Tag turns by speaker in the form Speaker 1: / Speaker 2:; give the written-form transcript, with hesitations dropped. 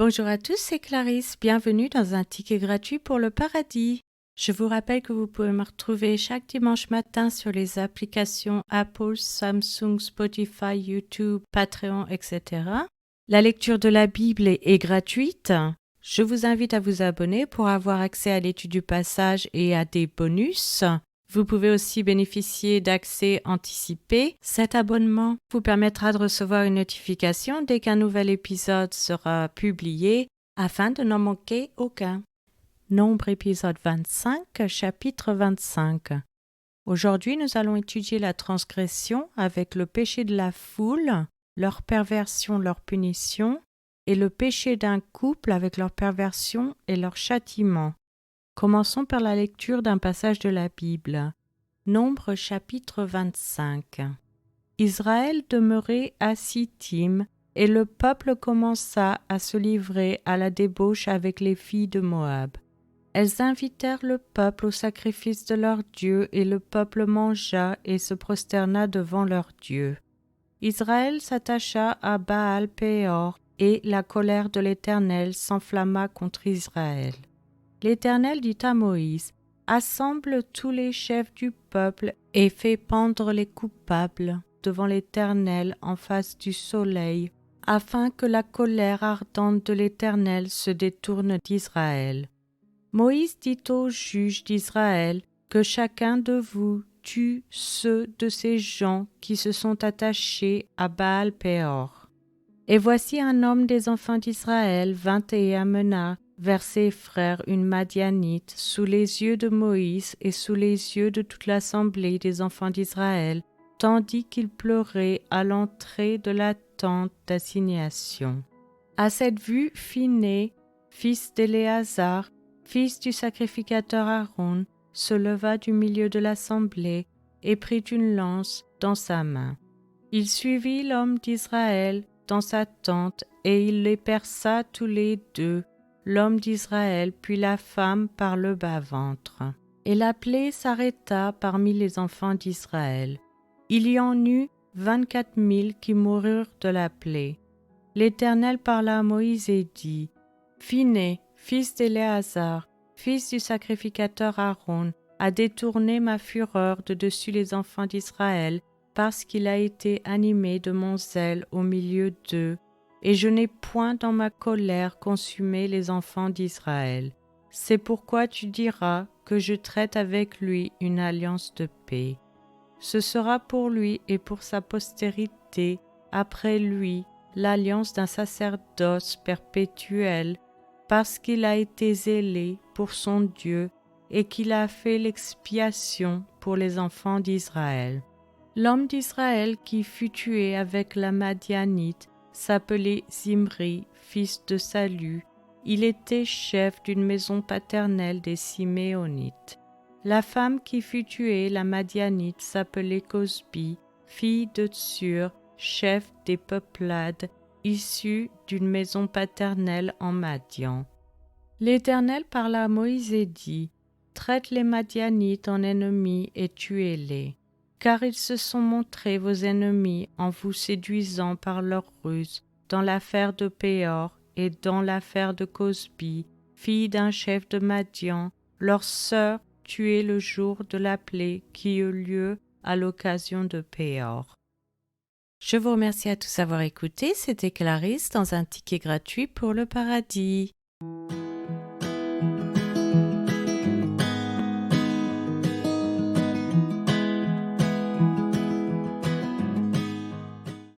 Speaker 1: Bonjour à tous, c'est Clarisse. Bienvenue dans un ticket gratuit pour le paradis. Je vous rappelle que vous pouvez me retrouver chaque dimanche matin sur les applications Apple, Samsung, Spotify, YouTube, Patreon, etc. La lecture de la Bible est gratuite. Je vous invite à vous abonner pour avoir accès à l'étude du passage et à des bonus. Vous pouvez aussi bénéficier d'accès anticipé. Cet abonnement vous permettra de recevoir une notification dès qu'un nouvel épisode sera publié afin de n'en manquer aucun. Nombre épisode 25, chapitre 25. Aujourd'hui, nous allons étudier la transgression avec le péché de la foule, leur perversion, leur punition, et le péché d'un couple avec leur perversion et leur châtiment. Commençons par la lecture d'un passage de la Bible. Nombre chapitre 25. Israël demeurait à Sittim, et le peuple commença à se livrer à la débauche avec les filles de Moab. Elles invitèrent le peuple au sacrifice de leur Dieu, et le peuple mangea et se prosterna devant leur Dieu. Israël s'attacha à Baal-Péor, et la colère de l'Éternel s'enflamma contre Israël. L'Éternel dit à Moïse, « Assemble tous les chefs du peuple et fais pendre les coupables devant l'Éternel en face du soleil, afin que la colère ardente de l'Éternel se détourne d'Israël. » Moïse dit aux juges d'Israël, « Que chacun de vous tue ceux de ces gens qui se sont attachés à Baal-Péor. » Et voici un homme des enfants d'Israël vint et amena vers ses frères une Madianite sous les yeux de Moïse et sous les yeux de toute l'assemblée des enfants d'Israël, tandis qu'il pleurait à l'entrée de la tente d'assignation. À cette vue, Phiné, fils d'Éléazar, fils du sacrificateur Aaron, se leva du milieu de l'assemblée et prit une lance dans sa main. Il suivit l'homme d'Israël dans sa tente, et il les perça tous les deux, l'homme d'Israël puis la femme par le bas-ventre. Et la plaie s'arrêta parmi les enfants d'Israël. Il y en eut 24 000 qui moururent de la plaie. L'Éternel parla à Moïse et dit, « Phiné, fils d'Éléazar, fils du sacrificateur Aaron, a détourné ma fureur de dessus les enfants d'Israël, parce qu'il a été animé de mon zèle au milieu d'eux, et je n'ai point dans ma colère consumé les enfants d'Israël. C'est pourquoi tu diras que je traite avec lui une alliance de paix. Ce sera pour lui et pour sa postérité, après lui, l'alliance d'un sacerdoce perpétuel, parce qu'il a été zélé pour son Dieu et qu'il a fait l'expiation pour les enfants d'Israël. » L'homme d'Israël qui fut tué avec la Madianite s'appelait Zimri, fils de Salu. Il était chef d'une maison paternelle des Siméonites. La femme qui fut tuée, la Madianite, s'appelait Cosbi, fille de Tsur, chef des peuplades, issue d'une maison paternelle en Madian. L'Éternel parla à Moïse et dit, « Traite les Madianites en ennemis et tuez-les. Car ils se sont montrés vos ennemis en vous séduisant par leur ruse dans l'affaire de Péor et dans l'affaire de Cosbi, fille d'un chef de Madian, leur sœur tuée le jour de la plaie qui eut lieu à l'occasion de Péor. » Je vous remercie à tous d'avoir écouté. C'était Clarisse dans un ticket gratuit pour le paradis.